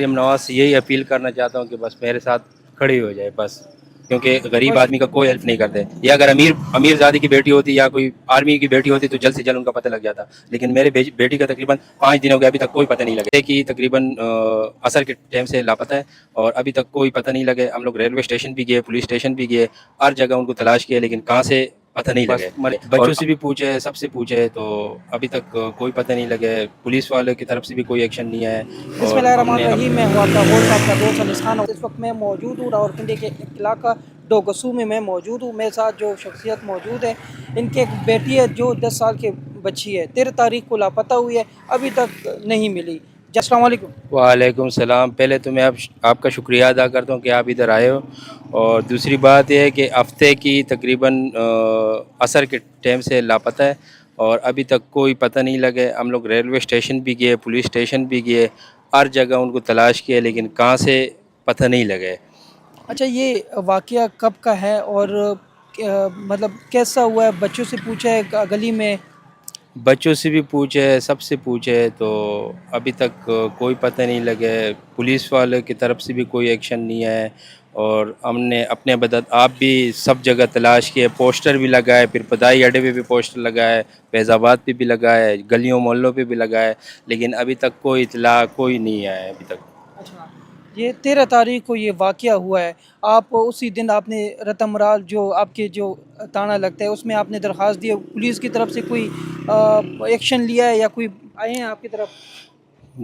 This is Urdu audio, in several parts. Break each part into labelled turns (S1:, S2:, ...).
S1: مریم نواز سے یہی اپیل کرنا چاہتا ہوں کہ بس میرے ساتھ کھڑی ہو جائے بس، کیونکہ غریب آدمی کا کوئی ہیلپ نہیں کرتے. یا اگر امیر زادی کی بیٹی ہوتی یا کوئی آرمی کی بیٹی ہوتی تو جلد سے جلد ان کا پتہ لگ جاتا، لیکن میرے بیٹی کا تقریباً 5 دن ہو گیا ابھی تک کوئی پتہ نہیں لگا کہ تقریباً عصر کے ٹائم سے لاپتہ ہے اور ابھی تک کوئی پتہ نہیں لگے. ہم لوگ ریلوے اسٹیشن بھی گئے، پولیس اسٹیشن بھی گئے، ہر جگہ ان کو تلاش کیا لیکن کہاں سے پتہ نہیں لگے. بچوں سے بھی پوچھے، سب سے پوچھے تو ابھی تک کوئی پتہ نہیں لگے. پولیس والے کی طرف سے بھی کوئی ایکشن نہیں ہے.
S2: بسم اللہ الرحمن الرحیم. میں ہوں آپ کا ہوسٹ، آپ کا دوست انس خان. اس وقت میں موجود ہوں راولپنڈی کے علاقہ ڈوگسو میں موجود ہوں. میرے ساتھ جو شخصیت موجود ہے، ان کی ایک بیٹی ہے جو 10 سال کی بچی ہے، 13 تاریخ کو لاپتہ ہوئی ہے، ابھی تک نہیں ملی. السلام علیکم.
S1: وعلیکم السلام. پہلے تو میں آپ کا شکریہ ادا کرتا ہوں کہ آپ ادھر آئے ہو، اور دوسری بات یہ ہے کہ ہفتے کی تقریباً عصر کے ٹائم سے لاپتہ ہے اور ابھی تک کوئی پتہ نہیں لگے. ہم لوگ ریلوے اسٹیشن بھی گئے، پولیس اسٹیشن بھی گئے، ہر جگہ ان کو تلاش کیا لیکن کہاں سے پتہ نہیں لگے.
S2: اچھا، یہ واقعہ کب کا ہے اور مطلب کیسا ہوا ہے؟ بچوں سے پوچھا ہے گلی میں؟
S1: بچوں سے بھی پوچھے، سب سے پوچھے تو ابھی تک کوئی پتہ نہیں لگے. پولیس والے کی طرف سے بھی کوئی ایکشن نہیں ہے اور ہم نے اپنے بدت آپ بھی سب جگہ تلاش کیے، پوسٹر بھی لگائے، پھر پدائی اڈے پہ بھی پوسٹر لگائے، فیض آباد پہ بھی لگائے، گلیوں محلوں پہ بھی لگائے، لیکن ابھی تک کوئی اطلاع کوئی نہیں آیا ابھی تک.
S2: اچھا، یہ 13 تاریخ کو یہ واقعہ ہوا ہے. آپ اسی دن آپ نے رتمرال جو آپ کے جو تانا لگتا ہے اس میں آپ نے درخواست دی ہے، پولیس کی طرف سے کوئی ایکشن لیا ہے یا کوئی آئے ہیں آپ کی طرف؟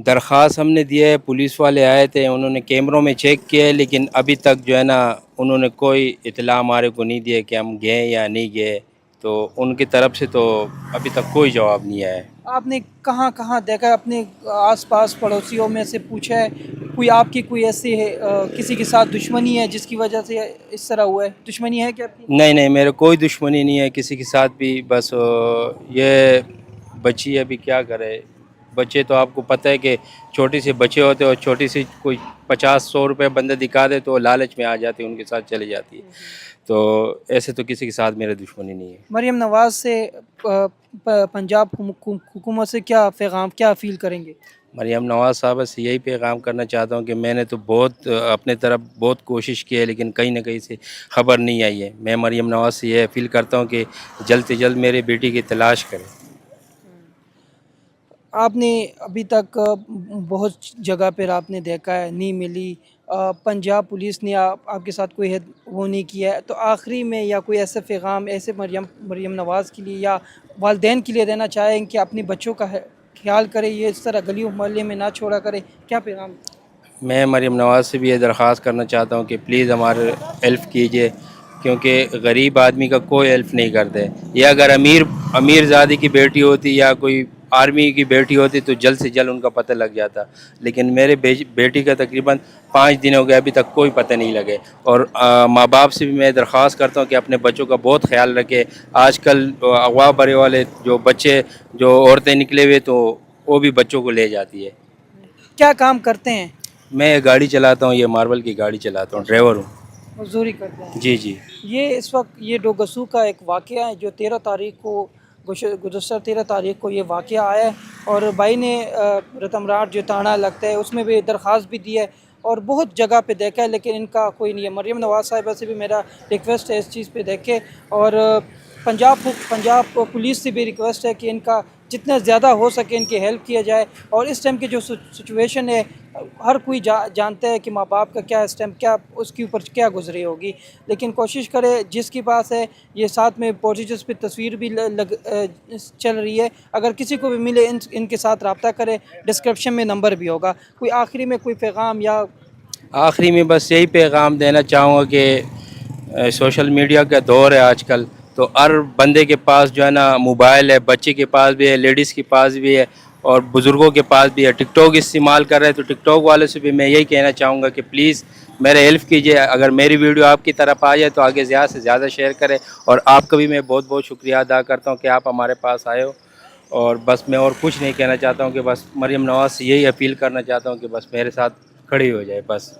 S1: درخواست ہم نے دیا ہے، پولیس والے آئے تھے، انہوں نے کیمروں میں چیک کیا ہے لیکن ابھی تک جو ہے نا انہوں نے کوئی اطلاع ہمارے کو نہیں دیا کہ ہم گئے یا نہیں گئے. تو ان کی طرف سے تو ابھی تک کوئی جواب نہیں آیا ہے.
S2: آپ نے کہاں کہاں دیکھا؟ اپنے آس پاس پڑوسیوں میں سے پوچھا ہے؟ کوئی آپ کی کوئی ایسی ہے کسی کے ساتھ دشمنی ہے جس کی وجہ سے اس طرح ہوا ہے؟ دشمنی ہے کیا آپ کی؟
S1: نہیں، میرے کوئی دشمنی نہیں ہے کسی کے ساتھ بھی. بس یہ بچی ابھی کیا کرے. بچے تو آپ کو پتہ ہے کہ چھوٹی سی بچے ہوتے اور چھوٹی سی کوئی 50-100 روپے بندہ دکھا دے تو لالچ میں آ جاتی ہے، ان کے ساتھ چلی جاتی ہے. تو ایسے تو کسی کے ساتھ میرے دشمنی نہیں ہے.
S2: مریم نواز سے پنجاب حکومت سے کیا پیغام، کیا اپیل کریں گے؟
S1: مریم نواز صاحبہ سے یہی پیغام کرنا چاہتا ہوں کہ میں نے تو بہت اپنے طرف بہت کوشش کی ہے لیکن کہیں نہ کہیں سے خبر نہیں آئی ہے. میں مریم نواز سے یہ اپیل کرتا ہوں کہ جلد سے جلد میرے بیٹی کی تلاش کریں.
S2: آپ نے ابھی تک بہت جگہ پر آپ نے دیکھا ہے نہیں ملی، پنجاب پولیس نے آپ کے ساتھ کوئی وہ نہیں کیا ہے، تو آخری میں یا کوئی ایسا پیغام ایسے مریم نواز کے لیے یا والدین کے لیے دینا چاہیں کہ اپنے بچوں کا خیال کرے، یہ اس طرح گلیوں محلے میں نہ چھوڑا کرے، کیا پیغام؟
S1: میں مریم نواز سے بھی یہ درخواست کرنا چاہتا ہوں کہ پلیز ہمارے ہیلپ کیجیے، کیونکہ غریب آدمی کا کوئی ہیلپ نہیں کرتے. یا اگر امیر زادی کی بیٹی ہوتی یا کوئی آرمی کی بیٹی ہوتی تو جلد سے جلد ان کا پتہ لگ جاتا، لیکن میرے بیٹی کا تقریباً 5 دن ہو گیا ابھی تک کوئی پتہ نہیں لگے. اور ماں باپ سے بھی میں درخواست کرتا ہوں کہ اپنے بچوں کا بہت خیال رکھے. آج کل اغوا برے والے جو بچے جو عورتیں نکلے ہوئے تو وہ بھی بچوں کو لے جاتی ہے.
S2: کیا کام کرتے ہیں؟
S1: میں گاڑی چلاتا ہوں، یہ ماربل کی گاڑی چلاتا ہوں، ڈرائیور ہوں.
S2: مزدوری کرتے ہیں؟
S1: جی.
S2: یہ اس وقت یہ ڈوگسو کا ایک واقعہ ہے جو 13 تاریخ کو گزشتہ 13 تاریخ کو یہ واقعہ آیا ہے، اور بھائی نے رتمرال جو تانا لگتا ہے اس میں بھی درخواست بھی دی ہے اور بہت جگہ پہ دیکھا ہے لیکن ان کا کوئی نہیں ہے. مریم نواز صاحبہ سے بھی میرا ریکویسٹ ہے اس چیز پہ دیکھے، اور پنجاب پولیس سے بھی ریکویسٹ ہے کہ ان کا جتنا زیادہ ہو سکے ان کی ہیلپ کیا جائے. اور اس ٹائم کی جو سچویشن ہے ہر کوئی جانتا ہے کہ ماں باپ کا کیا اس ٹائم کیا اس کے اوپر کیا گزری ہوگی، لیکن کوشش کرے جس کے پاس ہے. یہ ساتھ میں پوزیٹیوز پہ تصویر بھی چل رہی ہے، اگر کسی کو بھی ملے ان کے ساتھ رابطہ کرے، ڈسکرپشن میں نمبر بھی ہوگا. کوئی آخری میں کوئی پیغام یا؟
S1: آخری میں بس یہی پیغام دینا چاہوں گا کہ سوشل میڈیا کا دور ہے آج کل، تو ہر بندے کے پاس جو ہے نا موبائل ہے، بچے کے پاس بھی ہے، لیڈیز کے پاس بھی ہے اور بزرگوں کے پاس بھی ہے. ٹک ٹاک استعمال کر رہے ہیں تو ٹک ٹاک والے سے بھی میں یہی کہنا چاہوں گا کہ پلیز میرے ہیلپ کیجیے. اگر میری ویڈیو آپ کی طرف آ جائے تو آگے زیادہ سے زیادہ شیئر کریں. اور آپ کا بھی میں بہت بہت شکریہ ادا کرتا ہوں کہ آپ ہمارے پاس آئے ہو. اور بس میں اور کچھ نہیں کہنا چاہتا ہوں کہ بس مریم نواز سے یہی اپیل کرنا چاہتا ہوں کہ بس میرے ساتھ کھڑی ہو جائے بس.